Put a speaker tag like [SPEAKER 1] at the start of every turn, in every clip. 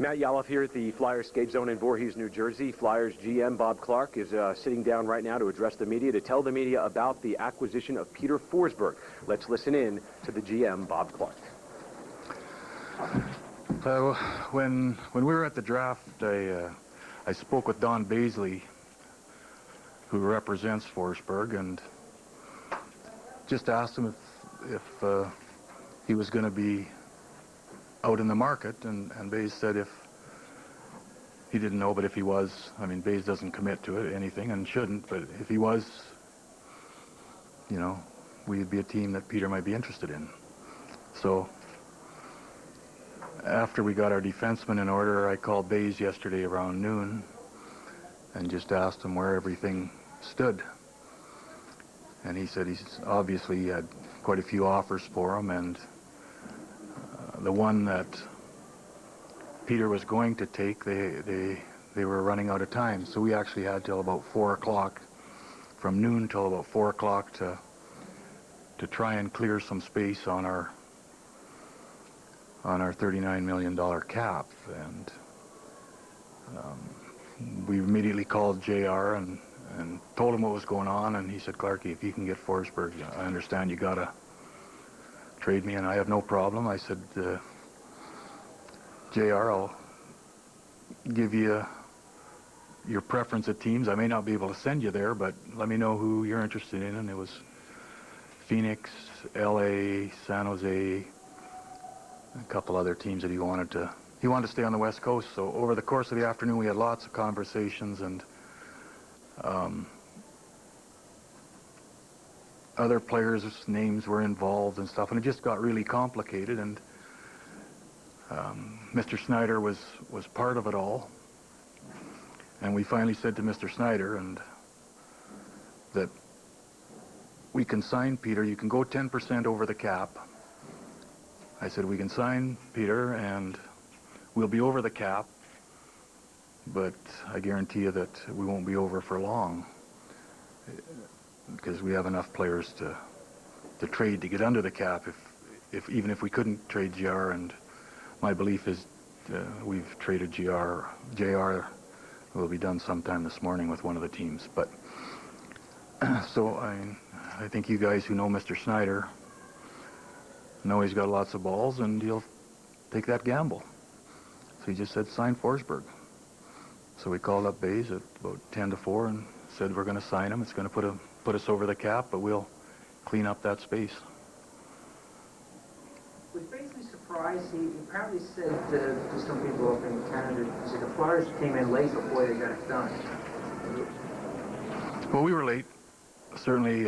[SPEAKER 1] Matt Yallof here at the Flyers skate zone in Voorhees, New Jersey. Flyers GM Bob Clarke is sitting down right now to address the media, to tell the media about the acquisition of Peter Forsberg. Let's listen in to the GM, Bob Clarke.
[SPEAKER 2] When we were at the draft, I spoke with Don Baisley, who represents Forsberg, and just asked him if he was going to be out in the market, and Bays said if he didn't know, but if he was, I mean, Bays doesn't commit to it, anything, and shouldn't, but if he was, you know, we'd be a team that Peter might be interested in. So after we got our defenseman in order, I called Bays yesterday around noon and just asked him where everything stood. And he said he's obviously had quite a few offers for him, and the one that Peter was going to take, they were running out of time. So we actually had till about 4 o'clock, from noon till about 4 o'clock to try and clear some space on our $39 million cap. And we immediately called JR and told him what was going on, and he said, "Clarke, if you can get Forsberg, I understand you gotta trade me," and I have no problem. I said, JR, I'll give you your preference of teams. I may not be able to send you there, but let me know who you're interested in. And it was Phoenix, LA, San Jose, a couple other teams that he wanted to stay on the West Coast. So over the course of the afternoon, we had lots of conversations, and other players' names were involved and stuff, and it just got really complicated. And Mr. Snyder was part of it all, and we finally said to Mr. Snyder and that we can sign Peter. You can go 10% over the cap. I said we can sign Peter and we'll be over the cap, but I guarantee you that we won't be over for long, because we have enough players to trade to get under the cap even if we couldn't trade JR. And my belief is we've traded JR will be done sometime this morning with one of the teams. But so I think you guys who know Mr. Snyder know he's got lots of balls, and he'll take that gamble. So he just said, sign Forsberg. So we called up Bays at about 10 to 4 and said we're going to sign him. It's going to put us over the cap, but we'll clean up that space.
[SPEAKER 3] Was basically surprised. He apparently said to some people up in Canada, he said the Flyers came in late before they got it done.
[SPEAKER 2] Well, we were late, certainly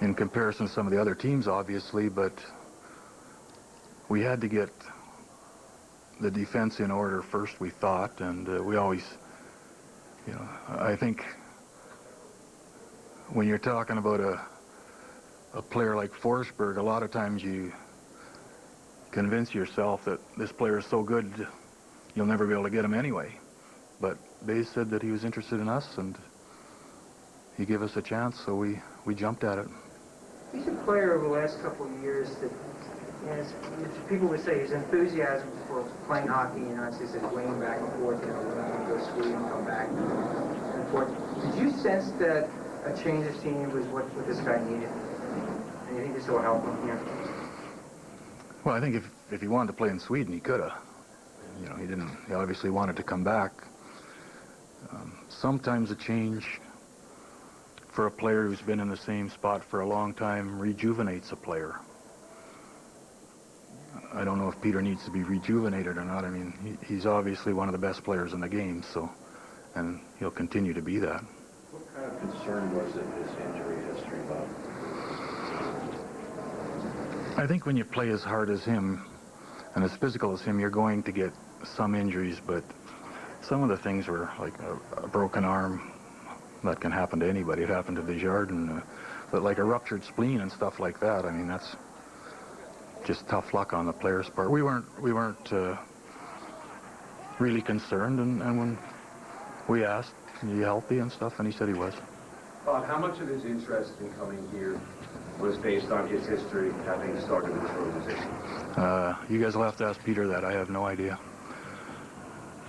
[SPEAKER 2] in comparison to some of the other teams, obviously, but we had to get the defense in order first, we thought, and we always, you know, I think when you're talking about a player like Forsberg, a lot of times you convince yourself that this player is so good you'll never be able to get him anyway. But Bays said that he was interested in us, and he gave us a chance, so we jumped at it.
[SPEAKER 3] He's a player over the last couple of years that, people would say his enthusiasm for playing hockey in the United States is weighing back and forth, you know, when go to Sweden and come back and forth. Did you sense that a change of scenery was what this guy needed? And you think this will help him here?
[SPEAKER 2] Well, I think if he wanted to play in Sweden, he could have. You know, he obviously wanted to come back. Sometimes a change for a player who's been in the same spot for a long time rejuvenates a player. I don't know if Peter needs to be rejuvenated or not. I mean, he's obviously one of the best players in the game, so, and he'll continue to be that.
[SPEAKER 4] What kind of concern was it, his injury history, Bob?
[SPEAKER 2] I think when you play as hard as him and as physical as him, you're going to get some injuries, but some of the things were like a broken arm. That can happen to anybody. It happened to Desjardins, but like a ruptured spleen and stuff like that, I mean, that's just tough luck on the player's part. We weren't really concerned, and when we asked, "Are you healthy?" and stuff, and he said he was.
[SPEAKER 5] Bob, how much of his interest in coming here
[SPEAKER 1] was based on his history having started with this organization?
[SPEAKER 2] You guys will have to ask Peter that. I have no idea.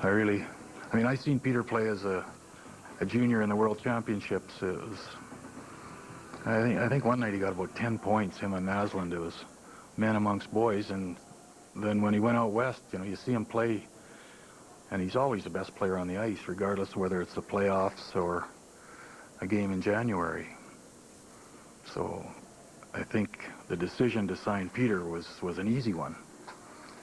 [SPEAKER 2] I mean, I seen Peter play as a junior in the World Championships. It was, I think one night he got about 10 points, him and Naslund. It was men amongst boys, and then when he went out west, you know, you see him play, and he's always the best player on the ice, regardless of whether it's the playoffs or a game in January. So I think the decision to sign Peter was an easy one.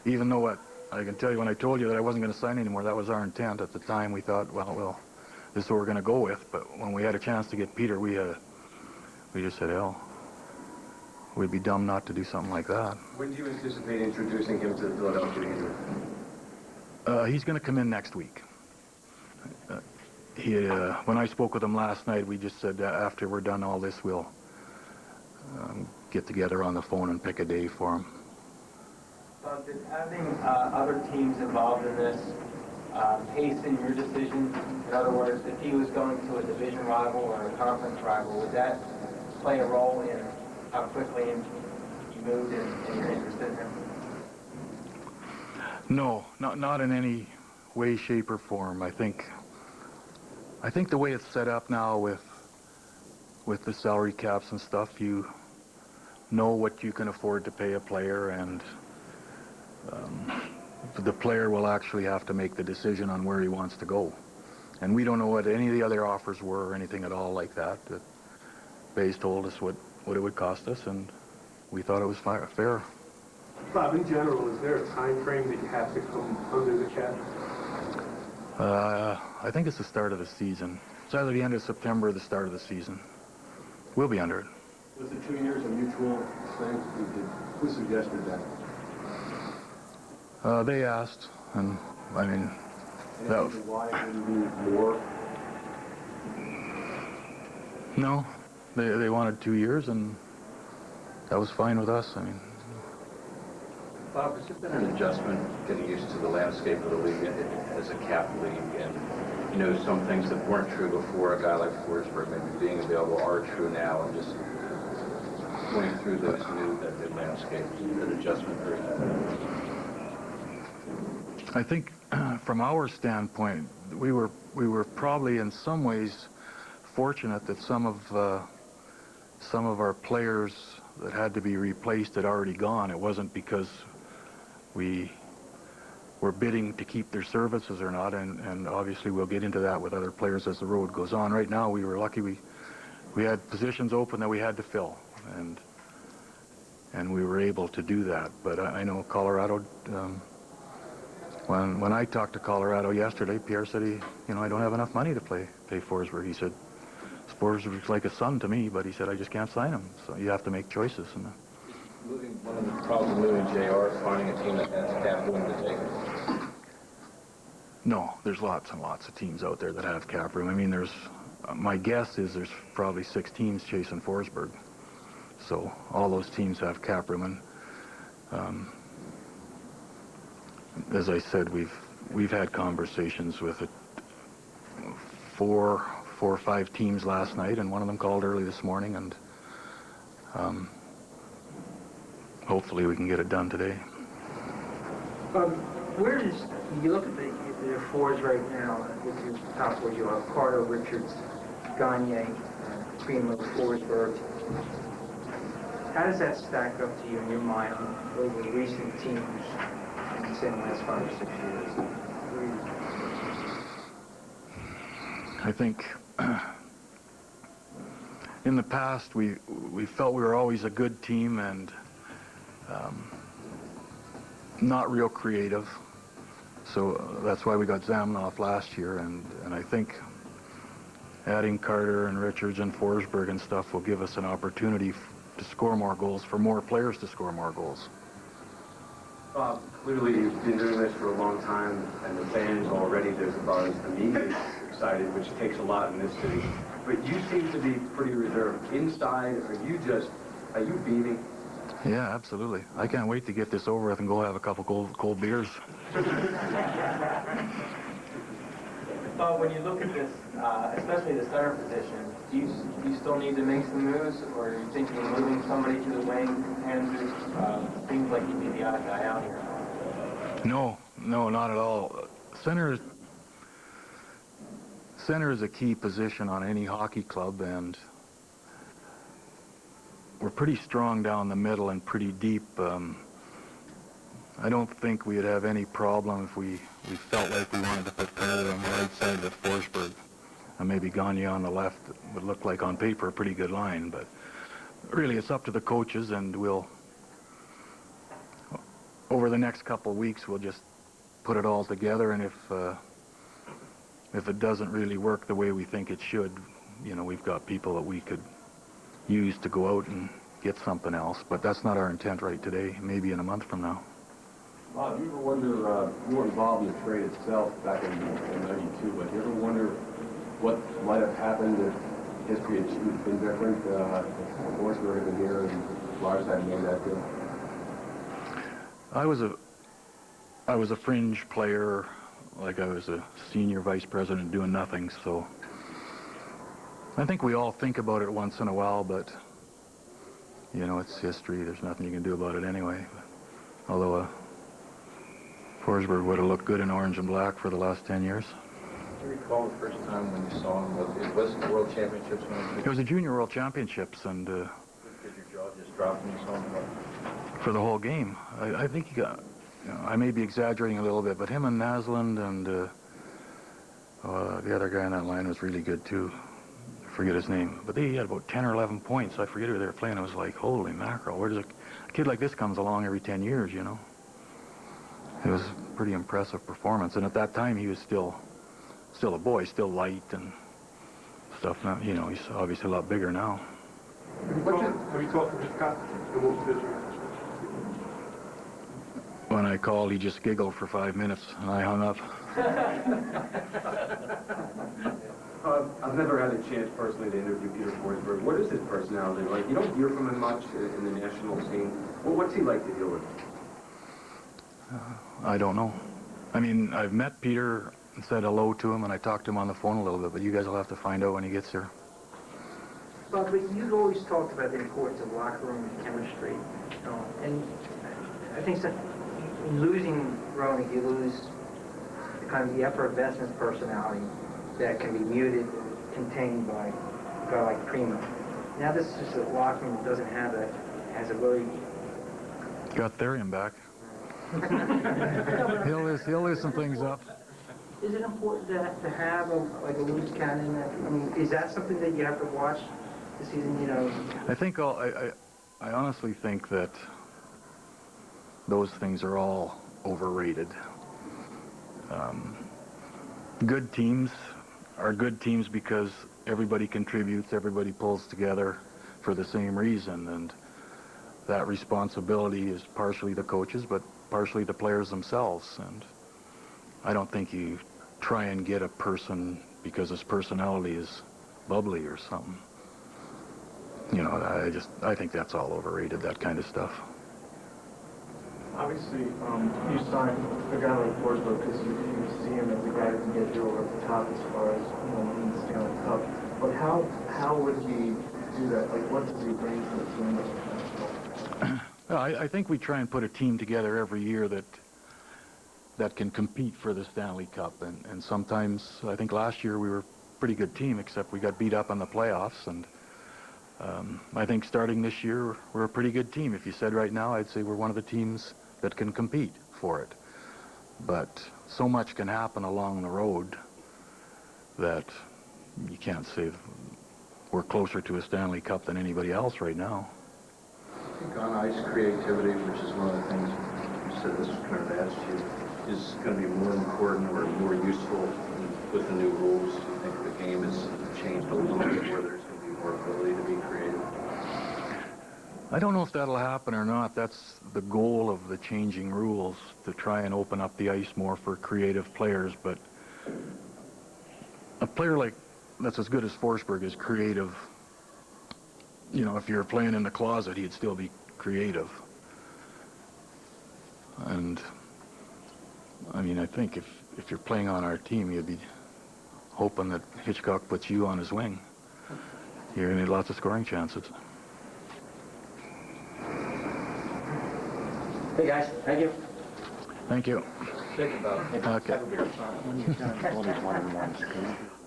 [SPEAKER 2] Even though I can tell you, when I told you that I wasn't going to sign anymore, that was our intent at the time. We thought, well, this is what we're going to go with. But when we had a chance to get Peter, we just said, hell, we'd be dumb not to do something like that.
[SPEAKER 1] When do you anticipate introducing him to the Philadelphia Union?
[SPEAKER 2] He's going to come in next week. When I spoke with him last night, we just said after we're done all this, we'll get together on the phone and pick a day for him.
[SPEAKER 5] Bob, did having other teams involved in this hasten your decision? In other words, if he was going to a division rival or a conference rival, would that play a role in how quickly you moved and your interest in him?
[SPEAKER 2] No, not in any way, shape, or form. I think the way it's set up now with the salary caps and stuff, you know what you can afford to pay a player, and the player will actually have to make the decision on where he wants to go. And we don't know what any of the other offers were or anything at all like that. Bayes told us what it would cost us, and we thought it was fair.
[SPEAKER 6] Bob, in general, is there a time frame that you have to come under the cap?
[SPEAKER 2] I think it's the start of the season. It's either the end of September or the start of the season. We'll be under it.
[SPEAKER 7] Was the 2 years a mutual thing? Who suggested that?
[SPEAKER 2] They asked, and I mean,
[SPEAKER 7] That why it wouldn't be more?
[SPEAKER 2] No, they wanted 2 years, and that was fine with us. I mean,
[SPEAKER 4] Bob, has there been an adjustment getting used to the landscape of the league as a cap league? And, you know, some things that weren't true before, a guy like Forsberg maybe being available, are true now, and just going through those that landscape, an adjustment for that.
[SPEAKER 2] I think from our standpoint, we were probably in some ways fortunate that some of our players that had to be replaced had already gone. It wasn't because we were bidding to keep their services or not, and obviously we'll get into that with other players as the road goes on. Right now, we were lucky we had positions open that we had to fill, and we were able to do that. But I know Colorado, when I talked to Colorado yesterday, Pierre said I don't have enough money to pay Forsberg. He said, Forsberg's like a son to me, but he said, I just can't sign him. So you have to make choices.
[SPEAKER 4] One of the problems with moving JR is finding a team that has cap room to take it.
[SPEAKER 2] No, there's lots and lots of teams out there that have cap room. I mean, my guess is there's probably 6 teams chasing Forsberg. So all those teams have cap room, and as I said, we've had conversations with 4 or 5 teams last night, and one of them called early this morning, and hopefully we can get it done today.
[SPEAKER 3] Where does you look at the fours right now with your top fours? You have Carter, Richards, Gagne, Greenwood, Forsberg. How does that stack up to you in your mind over recent teams in say the last 5 or 6 years?
[SPEAKER 2] I think in the past we felt we were always a good team and not real creative. So that's why we got Zamnoff last year, and I think adding Carter and Richards and Forsberg and stuff will give us an opportunity to score more goals, for more players to score more goals.
[SPEAKER 1] Bob, clearly you've been doing this for a long time, and the fans already, there's a buzz, the media is excited, which takes a lot in this city. But you seem to be pretty reserved. Inside, are you beaming?
[SPEAKER 2] Yeah, absolutely. I can't wait to get this over with and go have a couple cold beers.
[SPEAKER 5] Bob, Bob, when you look at this, especially the center position, do you still need to make some moves, or are you thinking of moving somebody to the wing? Andrew seems like he'd be the odd guy out here.
[SPEAKER 2] No, not at all. Center is a key position on any hockey club, and we're pretty strong down the middle and pretty deep. I don't think we'd have any problem if we felt like we wanted to put Perry on the right side of Forsberg and maybe Gagne on the left. It would look like on paper a pretty good line, but really it's up to the coaches, and we'll, over the next couple of weeks, we'll just put it all together, and if it doesn't really work the way we think it should, you know, we've got people that we could use to go out and get something else, but that's not our intent right today, maybe in a month from now.
[SPEAKER 7] Bob, you ever wonder, you were involved in the trade itself back in '92, but you ever wonder what might have happened if history had been different, if Forsberg had been here and Flyers hadn't made that deal?
[SPEAKER 2] I was a fringe player, like I was a senior vice president doing nothing, so I think we all think about it once in a while, but you know, it's history. There's nothing you can do about it anyway. Although Forsberg would have looked good in orange and black for the last 10 years.
[SPEAKER 4] Do you recall the first time when you saw him? Was it the World Championships?
[SPEAKER 2] It was the Junior World Championships, and
[SPEAKER 4] Did your jaw just drop when you saw him?
[SPEAKER 2] for the whole game, I think he got, you know, I may be exaggerating a little bit, but him and Naslund and the other guy on that line was really good too. I forget his name, but they had about 10 or 11 points. I forget who they were playing. I was like, holy mackerel, where does a kid like this comes along every 10 years, you know? It was a pretty impressive performance, and at that time he was still a boy, still light and stuff. Now, you know, he's obviously a lot bigger now.
[SPEAKER 6] Have you talked to Scott? And what was his reaction?
[SPEAKER 2] When I called, he just giggled for 5 minutes, and I hung up.
[SPEAKER 8] I've never had a chance personally to interview Peter Forsberg. What is his personality like? You don't hear from him much in the national scene. Well, what's he like to deal with?
[SPEAKER 2] I don't know. I mean, I've met Peter and said hello to him, and I talked to him on the phone a little bit, but you guys will have to find out when he gets here.
[SPEAKER 3] Bob, but you've always talked about the importance of locker room chemistry, and I think that in losing Roenick, you lose the kind of the effervescent personality that can be muted, contained by a guy like Primo. Now this is just a locker room that doesn't have that, has a very...
[SPEAKER 2] Got Therian back. He'll loosen things up.
[SPEAKER 3] Is it important to have a loose cannon? I mean, is that something that you have to watch this season, you know?
[SPEAKER 2] I think I honestly think that those things are all overrated. Good teams are good teams because everybody contributes, everybody pulls together for the same reason, and that responsibility is partially the coaches, but partially the players themselves. And I don't think you try and get a person because his personality is bubbly or something. You know, I think that's all overrated, that kind of stuff.
[SPEAKER 9] Obviously, you signed a guy like Forsberg because you see him as a guy who can get you over the top as far as, you know, in the Stanley Cup. But how would he do that? Like, what does he bring to the team?
[SPEAKER 2] I think we try and put a team together every year that can compete for the Stanley Cup. And sometimes, I think last year we were a pretty good team, except we got beat up in the playoffs. And I think starting this year, we're a pretty good team. If you said right now, I'd say we're one of the teams that can compete for it. But so much can happen along the road that you can't say we're closer to a Stanley Cup than anybody else right now.
[SPEAKER 4] I think on ice creativity, which is one of the things you said this was kind of asked you, is going to be more important or more useful with the new rules. Do you think the game has changed a little bit where there's going to be more ability to be creative?
[SPEAKER 2] I don't know if that'll happen or not. That's the goal of the changing rules, to try and open up the ice more for creative players. But a player that's as good as Forsberg is creative. You know, if you're playing in the closet, he'd still be creative. And I mean, I think if you're playing on our team, you'd be hoping that Hitchcock puts you on his wing. You're going to need lots of scoring chances.
[SPEAKER 3] Hey guys, thank you.
[SPEAKER 2] Thank you. Okay.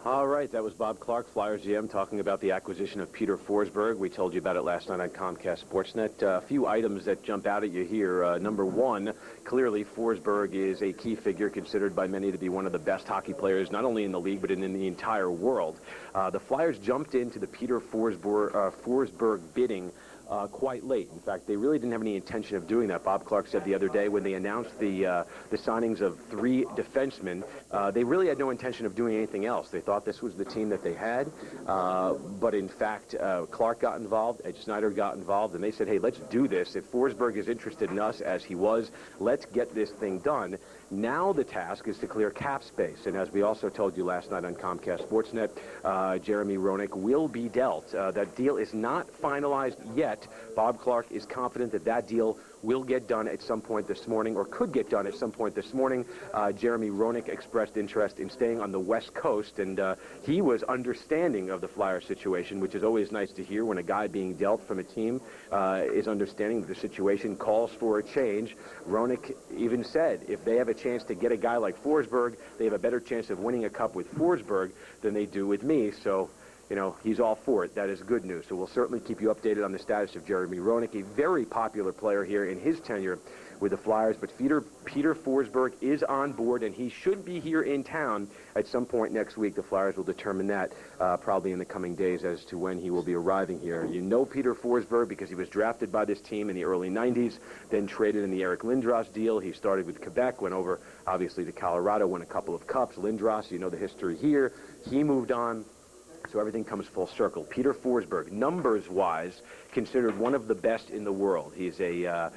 [SPEAKER 1] All right, that was Bob Clarke, Flyers GM, talking about the acquisition of Peter Forsberg. We told you about it last night on Comcast SportsNet. A few items that jump out at you here. Number one, clearly Forsberg is a key figure considered by many to be one of the best hockey players, not only in the league, but in the entire world. The Flyers jumped into the Peter Forsberg bidding quite late. In fact, they really didn't have any intention of doing that. Bob Clarke said the other day when they announced the signings of 3 defensemen, they really had no intention of doing anything else. They thought this was the team that they had, but in fact, Clarke got involved, Ed Snyder got involved, and they said, hey, let's do this. If Forsberg is interested in us, as he was, let's get this thing done. Now the task is to clear cap space, and as we also told you last night on Comcast SportsNet, Jeremy Roenick will be dealt. That deal is not finalized yet. Bob Clarke is confident that that deal will get done at some point this morning, or could get done at some point this morning. Jeremy Roenick expressed interest in staying on the West Coast, and he was understanding of the Flyers situation, which is always nice to hear when a guy being dealt from a team is understanding that the situation calls for a change. Roenick even said if they have a chance to get a guy like Forsberg, they have a better chance of winning a cup with Forsberg than they do with me. So, you know, he's all for it. That is good news. So we'll certainly keep you updated on the status of Jeremy Roenick, a very popular player here in his tenure with the Flyers. But Peter Forsberg is on board, and he should be here in town at some point next week. The Flyers will determine that probably in the coming days as to when he will be arriving here. You know Peter Forsberg because he was drafted by this team in the early 90s, then traded in the Eric Lindros deal. He started with Quebec, went over, obviously, to Colorado, won a couple of cups. Lindros, you know the history here. He moved on. So everything comes full circle. Peter Forsberg, numbers-wise, considered one of the best in the world. He's a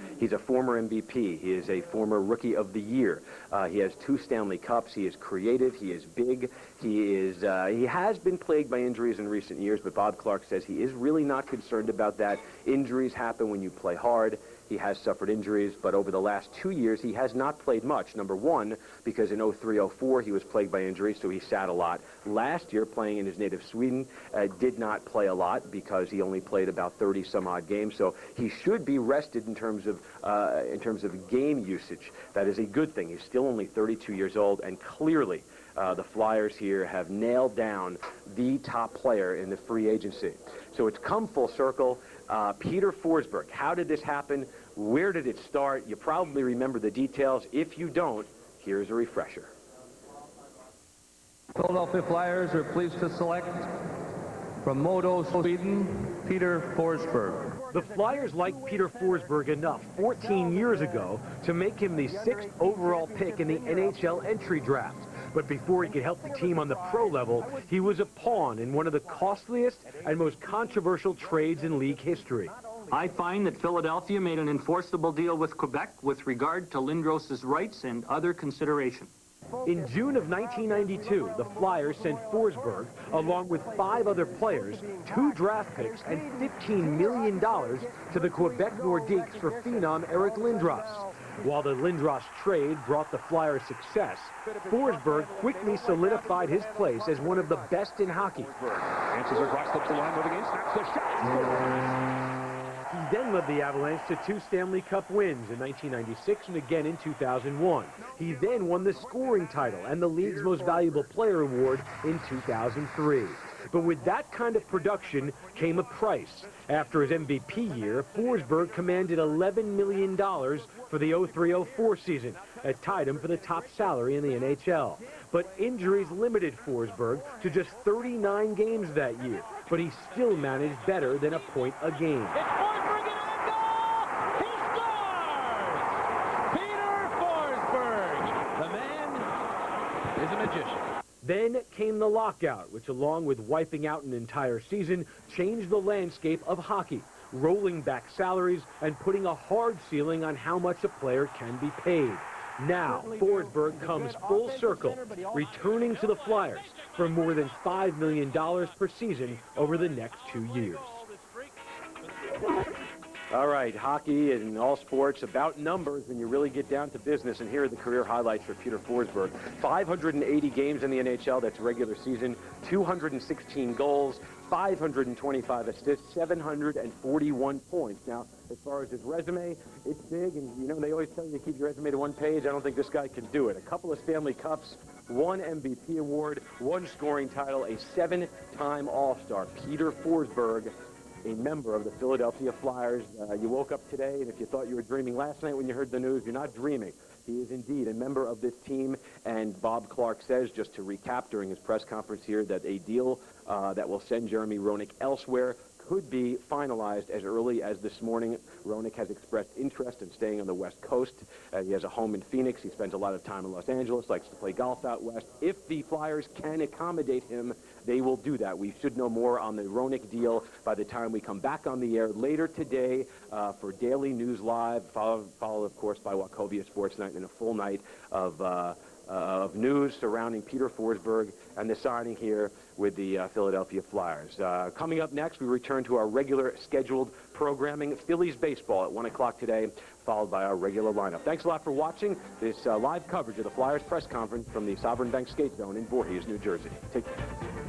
[SPEAKER 1] former MVP. He is a former Rookie of the Year. He has 2 Stanley Cups. He is creative. He is big. He has been plagued by injuries in recent years, but Bob Clarke says he is really not concerned about that. Injuries happen when you play hard. He has suffered injuries, but over the last 2 years, he has not played much. Number one, because in 03-04, he was plagued by injuries, so he sat a lot. Last year, playing in his native Sweden, did not play a lot because he only played about 30-some-odd games, so he should be rested in terms of game usage. That is a good thing. He's still only 32 years old, and clearly, the Flyers here have nailed down the top player in the free agency. So it's come full circle. Peter Forsberg, how did this happen? Where did it start? You probably remember the details. If you don't, here's a refresher.
[SPEAKER 10] Philadelphia Flyers are pleased to select from Modo, Sweden, Peter Forsberg.
[SPEAKER 1] The Flyers liked Peter Forsberg enough 14 years ago to make him the 6th overall pick in the NHL entry draft. But before he could help the team on the pro level, he was a pawn in one of the costliest and most controversial trades in league history.
[SPEAKER 11] I find that Philadelphia made an enforceable deal with Quebec with regard to Lindros' rights and other consideration.
[SPEAKER 1] In June of 1992, the Flyers sent Forsberg, along with 5 other players, 2 draft picks, and $15 million to the Quebec Nordiques for phenom Eric Lindros. While the Lindros trade brought the Flyers success, Forsberg quickly solidified his place as one of the best in hockey.
[SPEAKER 12] Answers across, slips the line, moving in, snaps the shot.
[SPEAKER 1] He then led the Avalanche to 2 Stanley Cup wins in 1996 and again in 2001. He then won the scoring title and the league's most valuable player award in 2003. But with that kind of production came a price. After his MVP year, Forsberg commanded $11 million for the 03-04 season. That tied him for the top salary in the NHL. But injuries limited Forsberg to just 39 games that year. But he still managed better than a point a game.
[SPEAKER 12] It's Forsberg and a goal! He scores! Peter Forsberg! The man is a magician.
[SPEAKER 1] Then came the lockout, which along with wiping out an entire season, changed the landscape of hockey, rolling back salaries and putting a hard ceiling on how much a player can be paid. Now, Forsberg comes full circle, returning to the Flyers for more than $5 million per season over the next 2 years. All right, hockey and all sports about numbers when you really get down to business. And here are the career highlights for Peter Forsberg. 580 games in the NHL, that's regular season, 216 goals, 525 assists, 741 points. Now, as far as his resume, it's big, and you know they always tell you to keep your resume to one page. I don't think this guy can do it. A couple of Stanley Cups, 1 MVP award, 1 scoring title, a 7-time All-Star. Peter Forsberg, a member of the Philadelphia Flyers. You woke up today, and if you thought you were dreaming last night when you heard the news, you're not dreaming. He is indeed a member of this team, and Bob Clarke says, just to recap during his press conference here, that a deal that will send Jeremy Roenick elsewhere could be finalized as early as this morning. Roenick has expressed interest in staying on the West Coast. He has a home in Phoenix. He spends a lot of time in Los Angeles, likes to play golf out west. If the Flyers can accommodate him, they will do that. We should know more on the Roenick deal by the time we come back on the air later today for Daily News Live, followed of course, by Wachovia SportsNet, and a full night of news surrounding Peter Forsberg and the signing here with the Philadelphia Flyers. Coming up next, we return to our regular scheduled programming, Phillies baseball at 1 o'clock today, followed by our regular lineup. Thanks a lot for watching this live coverage of the Flyers press conference from the Sovereign Bank Skate Zone in Voorhees, New Jersey. Take care.